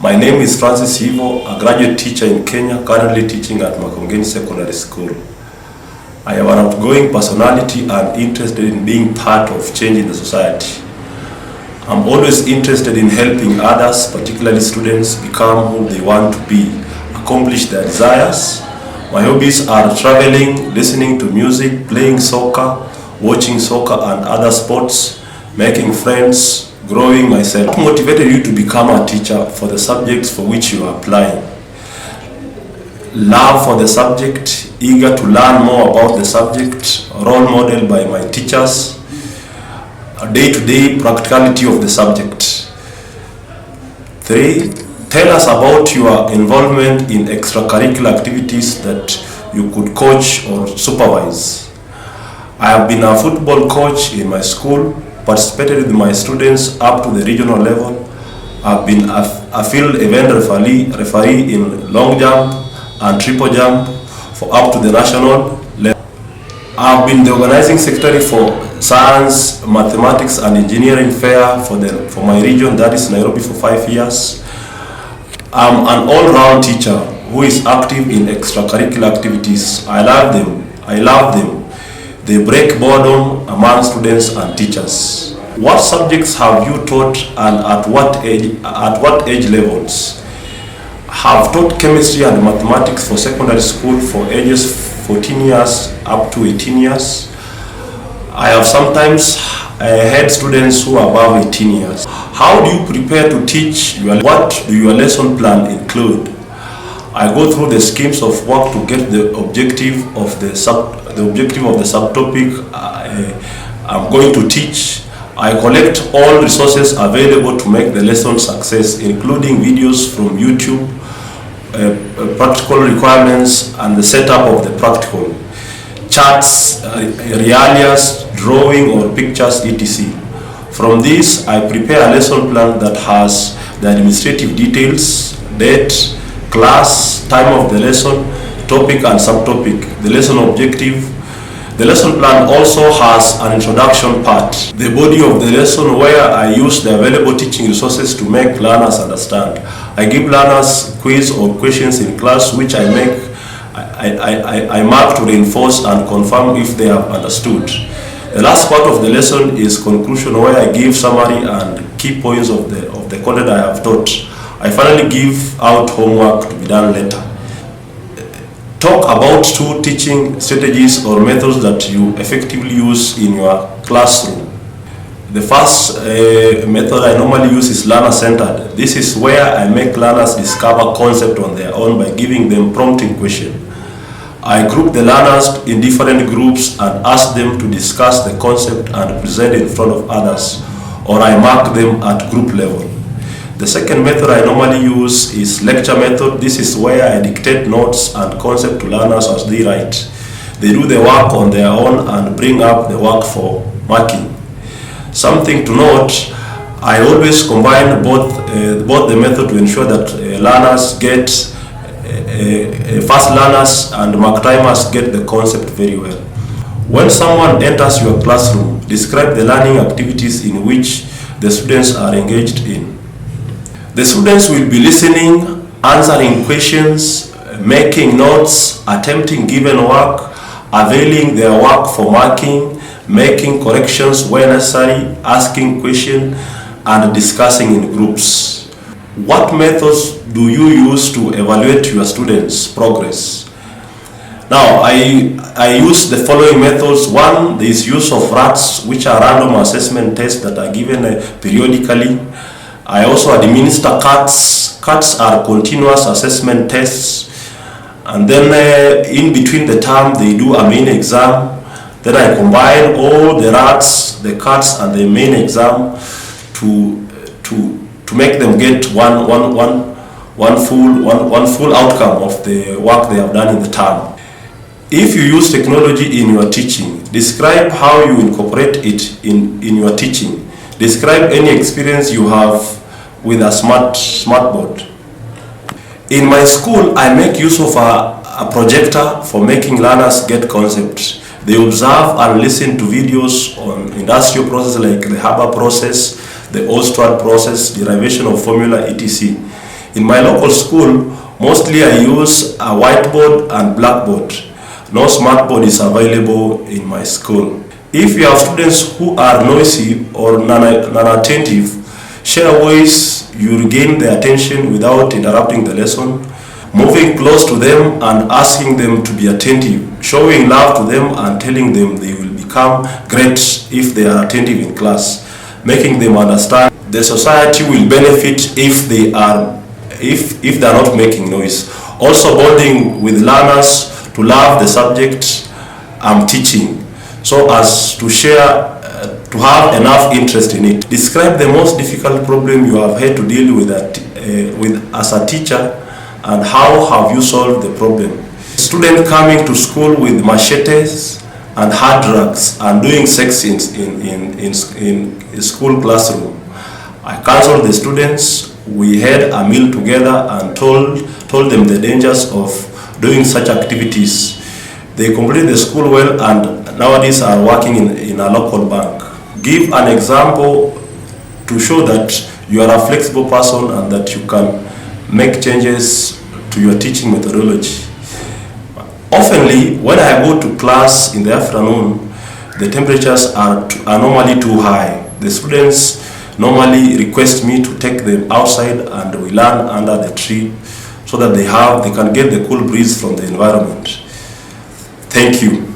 My name is Francis Hivo, a graduate teacher in Kenya, currently teaching at Makongeni Secondary School. I am an outgoing personality and interested in being part of change in the society. I'm always interested in helping others, particularly students, become who they want to be, accomplish their desires. My hobbies are traveling, listening to music, playing soccer, watching soccer and other sports, making friends, growing myself. What motivated you to become a teacher for the subjects for which you are applying? Love for the subject, eager to learn more about the subject, role model by my teachers, a day-to-day practicality of the subject. 3. Tell us about your involvement in extracurricular activities that you could coach or supervise. I have been a football coach in my school, participated with my students up to the regional level. I've been a field event referee in long jump and triple jump for up to the national level. I've been the organizing secretary for science, mathematics and engineering fair for my region, that is Nairobi, for 5 years. I'm an all-round teacher who is active in extracurricular activities. I love them. They break boredom among students and teachers. What subjects have you taught and at what age levels? Have taught chemistry and mathematics for secondary school for ages 14 years up to 18 years. I have sometimes had students who are above 18 years. How do you prepare to teach? What do your lesson plan include? I go through the schemes of work to get the objective of the subtopic I'm going to teach. I collect all resources available to make the lesson success, including videos from YouTube, practical requirements and the setup of the practical, charts, realias, drawing or pictures, etc. From this, I prepare a lesson plan that has the administrative details, date, class, time of the lesson, topic and subtopic, the lesson objective. The lesson plan also has an introduction part, the body of the lesson, where I use the available teaching resources to make learners understand. I give learners quiz or questions in class which I mark to reinforce and confirm if they have understood. The last part of the lesson is conclusion, where I give summary and key points of the content I have taught. I finally give out homework to be done later. Talk about 2 teaching strategies or methods that you effectively use in your classroom. The first method I normally use is learner-centered. This is where I make learners discover concept on their own by giving them prompting question. I group the learners in different groups and ask them to discuss the concept and present it in front of others, or I mark them at group level. The second method I normally use is lecture method. This is where I dictate notes and concept to learners as they write. They do the work on their own and bring up the work for marking. Something to note, I always combine both the method to ensure that learners get, fast learners and mark timers get the concept very well. When someone enters your classroom, describe the learning activities in which the students are engaged in. The students will be listening, answering questions, making notes, attempting given work, availing their work for marking, making corrections where necessary, asking questions, and discussing in groups. What methods do you use to evaluate your students' progress? Now, I use the following methods. One, there is use of RATs, which are random assessment tests that are given periodically. I also administer CATs. CATs are continuous assessment tests, and then in between the term they do a main exam. Then I combine all the RATs, the CATs and the main exam to make them get one full outcome of the work they have done in the term. If you use technology in your teaching, describe how you incorporate it in your teaching. Describe any experience you have with a smartboard. In my school, I make use of a projector for making learners get concepts. They observe and listen to videos on industrial processes like the Haber process, the Ostrad process, derivation of formula, etc. In my local school, mostly I use a whiteboard and blackboard. No smartboard is available in my school. If you have students who are noisy or non-attentive, share ways you regain their attention without interrupting the lesson, moving close to them and asking them to be attentive, showing love to them and telling them they will become great if they are attentive in class, making them understand the society will benefit if they are not making noise. Also bonding with learners to love the subject I'm teaching, so as to share, to have enough interest in it. Describe the most difficult problem you have had to deal with as a teacher, and how have you solved the problem. Student coming to school with machetes and hard drugs and doing sex scenes in school classroom. I counseled the students. We had a meal together and told them the dangers of doing such activities. They completed the school well and nowadays are working in a local bank. Give an example to show that you are a flexible person and that you can make changes to your teaching methodology. Oftenly, when I go to class in the afternoon, the temperatures are normally too high. The students normally request me to take them outside and we learn under the tree so that they can get the cool breeze from the environment. Thank you.